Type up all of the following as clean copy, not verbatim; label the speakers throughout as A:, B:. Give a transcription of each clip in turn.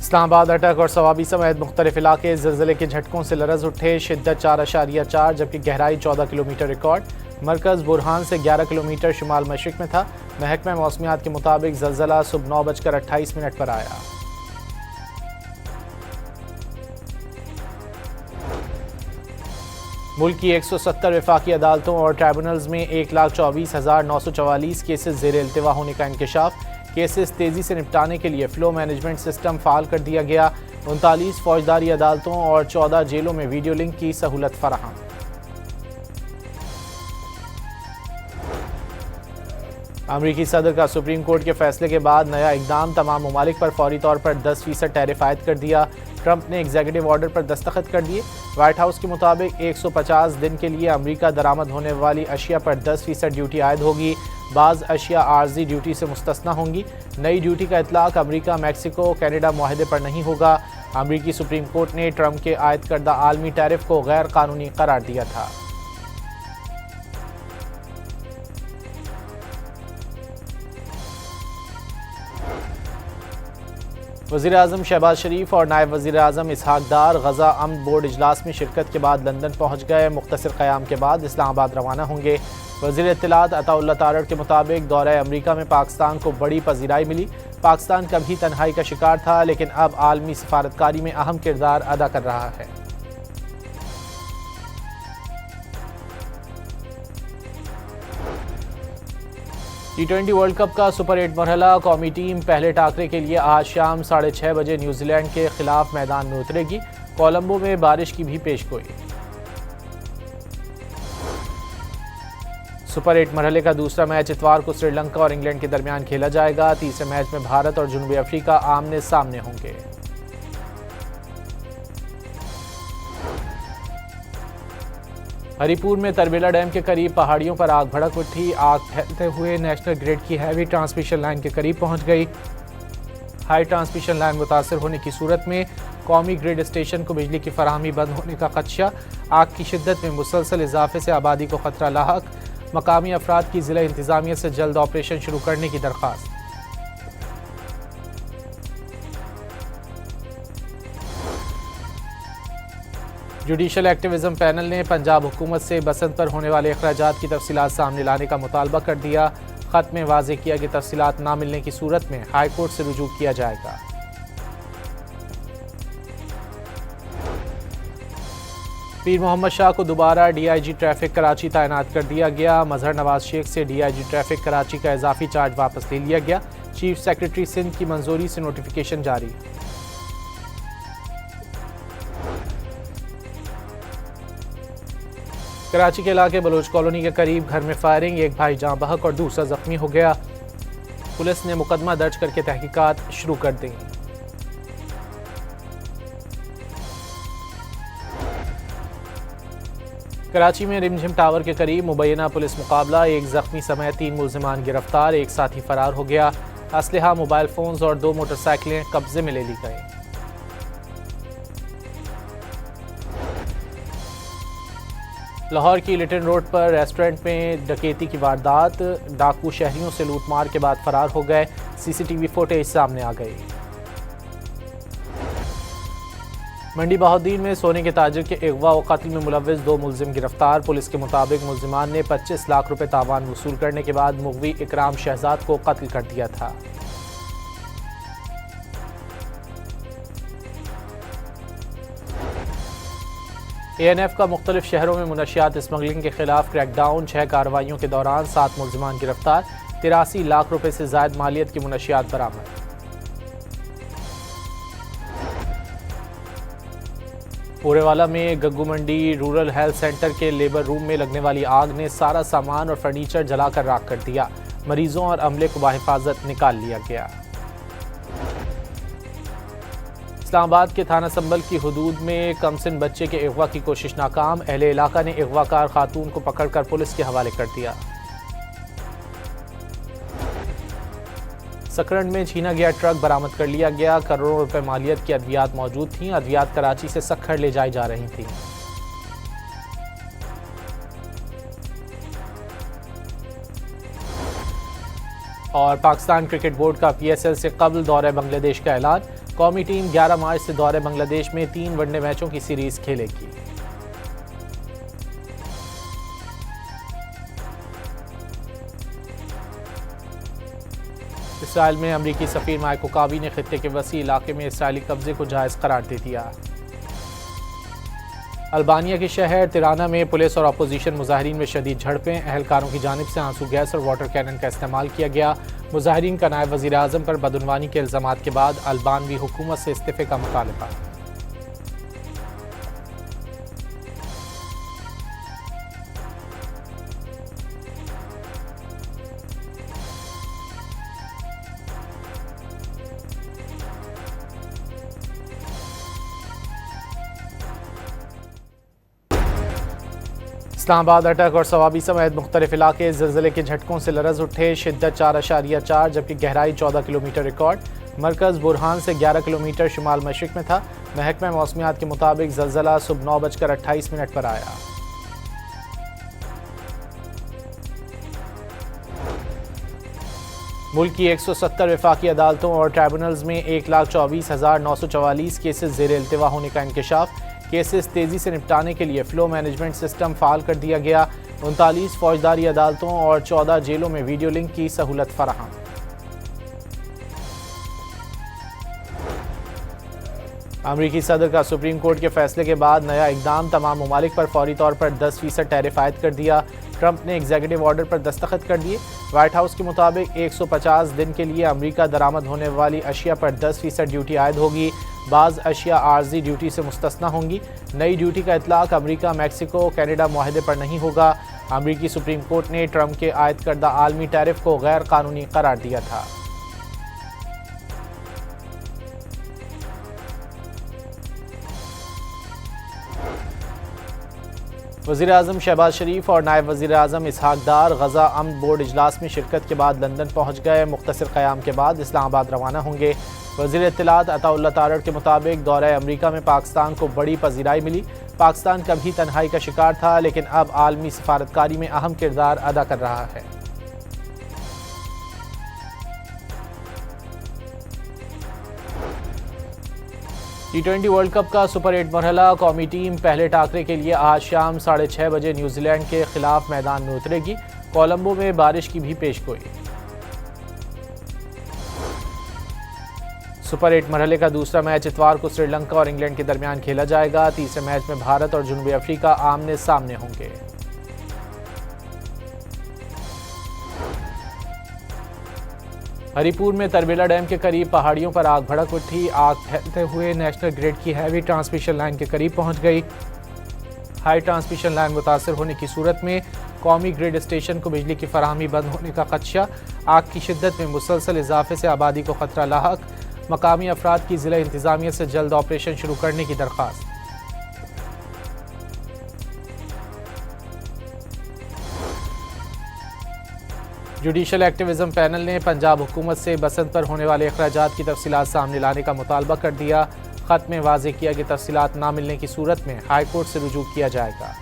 A: इस्लामाबाद, अटक और सवाबी समेत मुख्तलिफ इलाके ज़िलज़िले के झटकों से लरज़ उठे। शिद्दत 4.4 जबकि गहराई 14 किलोमीटर रिकॉर्ड। मरकज़ बुरहान से 11 किलोमीटर शुमाल मशरिक़ में था। महकमा मौसमियात के मुताबिक ज़लज़ला सुबह 9:28 पर आया। मुल्क की 170 वफाकी अदालतों और ट्राइब्यूनल्स में 1,24,944 केसेस ज़ेर इल्तिवा होने का इंकशाफ। केसेस तेज़ी से निपटाने के लिए फ़्लो मैनेजमेंट सिस्टम फ़ाल कर दिया गया। 39 फौजदारी अदालतों और 14 जेलों में वीडियो लिंक की सहूलत फराहम। अमरीकी सदर का सुप्रीम कोर्ट के फैसले के बाद नया इकदाम। तमाम ममालिक पर फौरी तौर पर 10% टैरिफ आयद कर दिया। ट्रंप ने एग्जीक्यूटिव ऑर्डर पर दस्तखत कर दिए। व्हाइट हाउस के मुताबिक 150 दिन के लिए अमरीका दरामद होने वाली अशिया पर 10% ड्यूटी आयद होगी। बाज़ अशिया आर्जी ड्यूटी से मुस्तस्ना होंगी। नई ड्यूटी का इतलाक अमरीका, मैक्सिको, कनाडा मुआहदे पर नहीं होगा। अमरीकी सुप्रीम कोर्ट ने ट्रंप के आयद करदा आलमी टैरिफ को गैर कानूनी करार दिया था। वज़ीर आज़म शहबाज शरीफ और नायब वज़ीर आज़म इसहाक डार गज़ा अमन बोर्ड इजलास में शिरकत के बाद लंदन पहुँच गए। मुख्तसर क़याम के बाद इस्लामाबाद रवाना होंगे। वज़ीर इत्तलात अताउल्लाह तारड़ के मुताबिक दौरा अमरीका में पाकिस्तान को बड़ी पजीराई मिली। पाकिस्तान कभी तन्हाई का शिकार था, लेकिन अब आलमी सफारतकारी में अहम किरदार अदा कर रहा है। T20 वर्ल्ड कप का सुपर 8 मरहला। कौमी टीम पहले टाकरे के लिए आज शाम 6:30 बजे न्यूजीलैंड के खिलाफ मैदान में उतरेगी। कोलंबो में बारिश की भी पेशगोई। सुपर 8 मरहले का दूसरा मैच इतवार को श्रीलंका और इंग्लैंड के दरमियान खेला जाएगा। तीसरे मैच में भारत और जनूबी अफ्रीका आमने सामने होंगे। हरिपुर में तरबेला डैम के करीब पहाड़ियों पर आग भड़क उठी। आग फैलते हुए नेशनल ग्रिड की हैवी ट्रांसमिशन लाइन के करीब पहुंच गई। हाई ट्रांसमिशन लाइन मुतासर होने की सूरत में कौमी ग्रिड स्टेशन को बिजली की फराहमी बंद होने का खदशा। आग की शिद्दत में मुसलसल इजाफे से आबादी को खतरा लाहक। मकामी अफराद की जिला इंतजामिया से जल्द ऑपरेशन शुरू करने की दरख्वास्त। जुडिशल एक्टिविज्म पैनल ने पंजाब हुकूमत से बसंत पर होने वाले अखराजात की तफसीलात सामने लाने का मुतालबा कर दिया। खत में वाज़ेह किया कि तफसीलात ना मिलने की सूरत में हाई कोर्ट से रुजू किया जाएगा। पीर मोहम्मद शाह को दोबारा DIG ट्रैफिक कराची तैनात कर दिया गया। मजहर नवाज शेख से DIG ट्रैफिक कराची का इजाफी चार्ज वापस ले लिया गया। चीफ सेक्रेटरी सिंध की मंजूरी से नोटिफिकेशन जारी। कराची के इलाके बलोच कॉलोनी के करीब घर में फायरिंग। एक भाई जाँ बहक और दूसरा जख्मी हो गया। पुलिस ने मुकदमा दर्ज करके तहकीकात शुरू कर दी। कराची में रिमझिम टावर के करीब मुबैना पुलिस मुकाबला। एक जख्मी समेत 3 मुल्जिमान गिरफ्तार। एक साथी फरार हो गया। असलहा, मोबाइल फोन्स और 2 मोटरसाइकिलें कब्जे में ले ली गई। लाहौर की लिटन रोड पर रेस्टोरेंट में डकैती की वारदात। डाकू शहरियों से लूटमार के बाद फरार हो गए। CCTV फुटेज सामने आ गई। मंडी बहाउद्दीन में सोने के ताजिर के अगवा व कत्ल में मुलव्विस 2 मुलजिम गिरफ्तार। पुलिस के मुताबिक मुलजिमान ने 25 लाख रुपए तावान वसूल करने के बाद मुगवी इकराम शहजाद को कत्ल कर दिया था। ANF का मुख्तलिफ शहरों में मुनशियात स्मगलिंग के खिलाफ क्रैकडाउन। 6 कार्रवाइयों के दौरान 7 मुलजिमान गिरफ्तार। 83 लाख रुपए से जायद मालियत की मुनशियात बरामद। पोरेवाला में गग्गू मंडी रूरल हेल्थ सेंटर के लेबर रूम में लगने वाली आग ने सारा सामान और फर्नीचर जलाकर राख कर दिया। मरीजों और अमले को बाहिफाजत निकाल लिया गया। इस्लामाबाद के थाना संबल की हुदूद में कमसिन बच्चे के अगवा की कोशिश नाकाम। अहले इलाका ने अगवाकार खातून को पकड़कर पुलिस के हवाले कर दिया। सकरन में छीना गया ट्रक बरामद कर लिया गया। करोड़ों रुपए मालियत की अद्वियात मौजूद थीं। अद्वियात कराची से सक्खर ले जाई जा रही थीं। और पाकिस्तान क्रिकेट बोर्ड का PSL से कबल दौरे बांग्लादेश का ऐलान। कौमी टीम 11 मार्च से दौरे बांग्लादेश में 3 वनडे मैचों की सीरीज खेलेगी। इसराइल में अमरीकी सफीर माइक हुकावी ने खित्ते के वसी इलाके में इसराइली कब्जे को जायज़ करार दे दिया। अल्बानिया के शहर तिराना में पुलिस और अपोजिशन मुजाहिरीन में शदीद झड़पें, अहलकारों की जानिब से आंसू गैस और वाटर कैनन का इस्तेमाल किया गया। मुजाहिरीन का नायब वज़ीर आज़म पर बदउनवानी के इल्ज़ामात के बाद अल्बानवी हुकूमत से इस्तीफ़े का मुतालबा। इस्लामाबाद, अटक और सवाबी समेत मुख्तलिफ इलाके ज़िलज़िले के झटकों से लरज़ उठे। शिद्दत 4.4 जबकि गहराई 14 किलोमीटर रिकॉर्ड। मरकज़ बुरहान से 11 किलोमीटर शुमाल मशरिक़ में था। महकमा मौसमियात के मुताबिक ज़लज़ला सुबह 9:28 पर आया। मुल्क की 170 वफाकी अदालतों और ट्राइब्यूनल्स में 1,24,944 केसेस ज़ेर इल्तिवा होने का इंकशाफ। केसेस तेज़ी से निपटाने के लिए फ़्लो मैनेजमेंट सिस्टम फ़ाल कर दिया गया। 39 फौजदारी अदालतों और 14 जेलों में वीडियो लिंक की सहूलत फराहम। अमरीकी सदर का सुप्रीम कोर्ट के फैसले के बाद नया इकदाम, तमाम ममालिक पर फौरी तौर पर 10% टैरिफ आयद कर दिया। ट्रंप ने एग्जीक्यूटिव ऑर्डर पर दस्तखत कर दिए। व्हाइट हाउस के मुताबिक 150 दिन के लिए अमरीका दरामद होने वाली अशिया पर 10% ड्यूटी आयद होगी। बाज़ अशिया आर्जी ड्यूटी से मुस्तस्ना होंगी। नई ड्यूटी का इतलाक अमरीका, मैक्सिको, कनाडा मुआहदे पर नहीं होगा। अमरीकी सुप्रीम कोर्ट ने ट्रंप के आयद करदा आलमी टैरिफ को गैर कानूनी करार दिया था। वज़ीर आज़म शहबाज शरीफ और नायब वज़ीर आज़म इसहाक डार गज़ा अमन बोर्ड इजलास में शिरकत के बाद लंदन पहुँच गए। मुख्तसर क़याम के बाद इस्लामाबाद रवाना होंगे। वज़ीर इत्तलात अताउल्लाह तारड़ के मुताबिक दौरे अमरीका में पाकिस्तान को बड़ी पजीराई मिली। पाकिस्तान कभी तन्हाई का शिकार था, लेकिन अब आलमी सफारतकारी में अहम किरदार अदा कर रहा है। T20 वर्ल्ड कप का सुपर 8 मरहला। कौमी टीम पहले टाकरे के लिए आज शाम 6:30 बजे न्यूजीलैंड के खिलाफ मैदान में उतरेगी। कोलंबो में बारिश की भी पेशगोई। सुपर 8 मरहले का दूसरा मैच इतवार को श्रीलंका और इंग्लैंड के दरमियान खेला जाएगा। तीसरे मैच में भारत और जनूबी अफ्रीका आमने सामने होंगे। हरिपुर में तरबेला डैम के करीब पहाड़ियों पर आग भड़क उठी। आग फैलते हुए नेशनल ग्रिड की हैवी ट्रांसमिशन लाइन के करीब पहुंच गई। हाई ट्रांसमिशन लाइन मुतासर होने की सूरत में कौमी ग्रिड स्टेशन को बिजली की फराहमी बंद होने का खदशा। आग की शिद्दत में मुसलसल इजाफे से आबादी को खतरा लाहक। मकामी अफराद की जिला इंतजामिया से जल्द ऑपरेशन शुरू करने की दरख्वास्त। जुडिशल एक्टिविज्म पैनल ने पंजाब हुकूमत से बसंत पर होने वाले अखराजात की तफसीलात सामने लाने का मुतालबा कर दिया। खत में वाज़े किया कि तफसीलात ना मिलने की सूरत में हाई कोर्ट से रुजू किया जाएगा।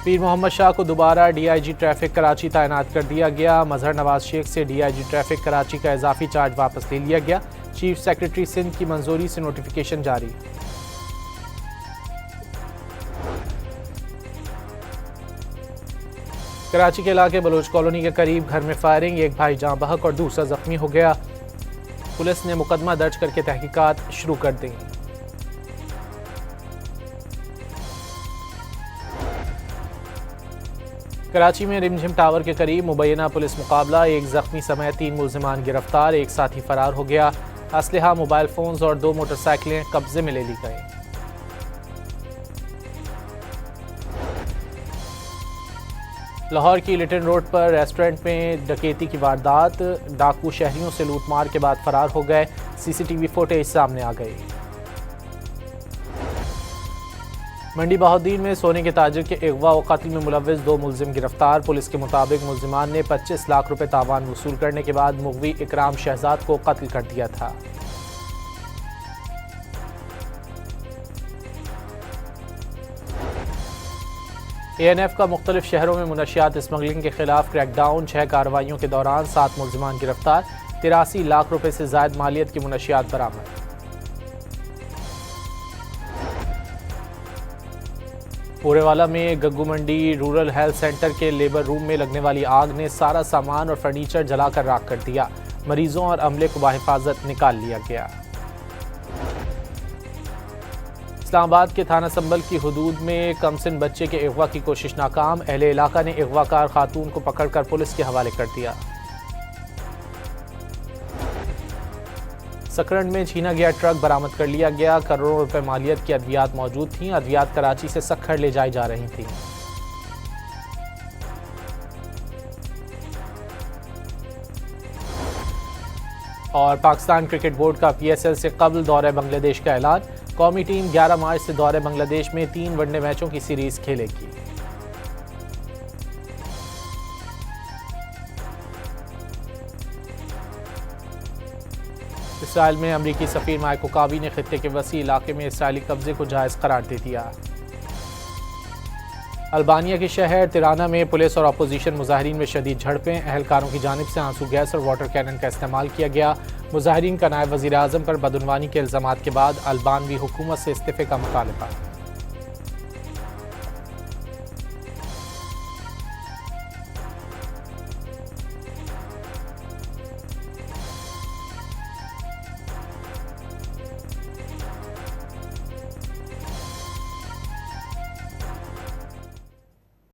A: पीर मोहम्मद शाह को दोबारा DIG ट्रैफिक कराची तैनात कर दिया गया। मजहर नवाज शेख से DIG ट्रैफिक कराची का इजाफी चार्ज वापस ले लिया गया। चीफ सेक्रेटरी सिंध की मंजूरी से नोटिफिकेशन जारी। कराची के इलाके बलोच कॉलोनी के करीब घर में फायरिंग, एक भाई जाँ बहक और दूसरा जख्मी हो गया। पुलिस ने मुकदमा दर्ज करके तहकीकात शुरू कर दी। कराची में रिमझिम टावर के करीब मुबैना पुलिस मुकाबला, एक जख्मी समेत 3 मुल्जिमान गिरफ्तार, एक साथी फरार हो गया। असलहा, मोबाइल फोन्स और 2 मोटरसाइकिलें कब्जे में ले ली गई। लाहौर की लिटन रोड पर रेस्टोरेंट में डकैती की वारदात, डाकू शहरियों से लूटमार के बाद फरार हो गए। CCTV फुटेज सामने आ गई। मंडी बहाउद्दीन में सोने के ताजिर के अगवा व कत्ल में मुलव्विस 2 मुलजिम गिरफ्तार। पुलिस के मुताबिक मुलजिमान ने 25 लाख रुपए तावान वसूल करने के बाद मुगवी इकराम शहजाद को कत्ल कर दिया था। ANF का मुख्तलिफ शहरों में मुनशियात स्मगलिंग के खिलाफ क्रैकडाउन, 6 कार्रवाइयों के दौरान 7 मुलजिमान गिरफ्तार, 83 लाख रुपए से जायद मालियत की मुनशियात बरामद। पोरेवाला में गग्गू मंडी रूरल हेल्थ सेंटर के लेबर रूम में लगने वाली आग ने सारा सामान और फर्नीचर जलाकर राख कर दिया। मरीजों और अमले को बाहिफाजत निकाल लिया गया। इस्लामाबाद के थाना संबल की हुदूद में कमसिन बच्चे के अगवा की कोशिश नाकाम, अहले इलाका ने अगवाकार खातून को पकड़कर पुलिस के हवाले कर दिया। सकरंड में छीना गया ट्रक बरामद कर लिया गया, करोड़ों रुपए मालियत की अद्वियात मौजूद थीं। अद्वियात कराची से सक्खर ले जाई जा रही थीं। और पाकिस्तान क्रिकेट बोर्ड का PSL से कबल दौरे बांग्लादेश का ऐलान, कौमी टीम 11 मार्च से दौरे बांग्लादेश में 3 वनडे मैचों की सीरीज खेलेगी। इसराइल में अमरीकी सफीर माइक हुकाबी ने खित्ते के वसी इलाके में इसराइली कब्जे को जायज़ करार दे दिया। अल्बानिया के शहर तिराना में पुलिस और अपोजिशन मुजाहिरीन में शदीद झड़पें, अहलकारों की जानिब से आंसू गैस और वाटर कैनन का इस्तेमाल किया गया। मुजाहिरीन का नायब वज़ीर आज़म पर बदउनवानी के इल्ज़ामात के बाद अल्बानवी हुकूमत से इस्तीफ़े का मुतालबा।